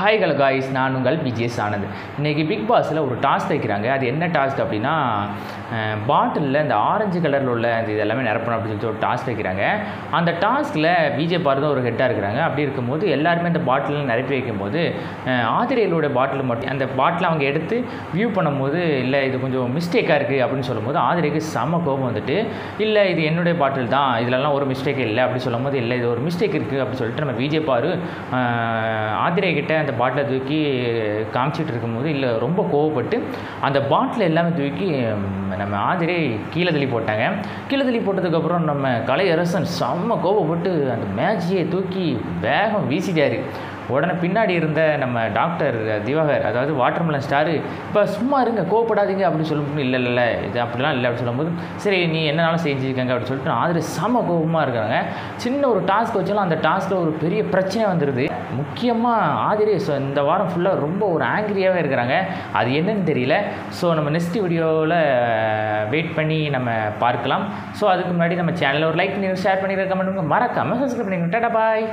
Hi hello guys, நான் உங்கள் விஜய் ஆனந்த். இன்றைக்கி பிக் பாஸில் ஒரு டாஸ்க் வைக்கிறாங்க. அது என்ன டாஸ்க் அப்படின்னா, பாட்டிலில் இந்த ஆரஞ்சு கலரில் உள்ள அந்த இதெல்லாமே நிரப்பணும் அப்படின்னு சொல்லிட்டு ஒரு டாஸ்க் வைக்கிறாங்க. அந்த டாஸ்கில் விஜய் பார்த்து ஒரு ஹெட்டாக இருக்கிறாங்க. அப்படி இருக்கும்போது எல்லாருமே அந்த பாட்டிலில் நிரப்பி வைக்கும்போது ஆதிரையலோட பாட்டில் மட்டும் அந்த பாட்டில் அவங்க எடுத்து வியூ பண்ணும்போது, இல்லை இது கொஞ்சம் மிஸ்டேக்காக இருக்குது அப்படின்னு சொல்லும்போது ஆதிரைக்கு செம்ம கோபம் வந்துட்டு, இல்லை இது என்னுடைய பாட்டில் தான், இதிலெல்லாம் ஒரு மிஸ்டேக் இல்லை அப்படி சொல்லும் போது, இல்லை இது ஒரு மிஸ்டேக் இருக்குது அப்படின்னு சொல்லிட்டு நம்ம விஜய் பாரு ஆதிரை கிட்ட அந்த பாட்டிலை தூக்கி காமிச்சிட்டு இருக்கும்போது, இல்லை ரொம்ப கோவப்பட்டு அந்த பாட்டில் எல்லாமே தூக்கி நம்ம ஆதிரை கீழே தள்ளி போட்டாங்க. கீழே தள்ளி போட்டதுக்கப்புறம் நம்ம கலையரசன் செம்ம கோவப்பட்டு அந்த மேட்சையை தூக்கி வேகம் வீசிட்டார். உடனே பின்னாடி இருந்த நம்ம டாக்டர் திவாகர், அதாவது வாட்டர்மெலன் ஸ்டாரு, இப்போ சும்மா இருங்க கோவப்படாதீங்க அப்படின்னு சொல்லும்போது, இல்லை இது அப்படிலாம் இல்லை அப்படின்னு சொல்லும்போது, சரி நீ என்னனாலும் செஞ்சுருக்காங்க அப்படின்னு சொல்லிட்டு ஆதிரை செம்ம கோபமாக இருக்காங்க. சின்ன ஒரு டாஸ்க் வச்சாலும் அந்த டாஸ்கில் ஒரு பெரிய பிரச்சனை வந்துடுது. முக்கியமாக ஆதிரை இந்த வாரம் ஃபுல்லாக ரொம்ப ஒரு ஆங்கிரியாகவே இருக்கிறாங்க. அது என்னன்னு தெரியல. ஸோ நம்ம நெக்ஸ்ட் வீடியோவில் வெயிட் பண்ணி நம்ம பார்க்கலாம். ஸோ அதுக்கு முன்னாடி நம்ம சேனலில் ஒரு லைக் பண்ணி ஷேர் பண்ணி கமெண்ட் பண்ணுங்க, மறக்காமல் சப்ஸ்கிரைப் பண்ணிடுங்க. டாடா பாய்.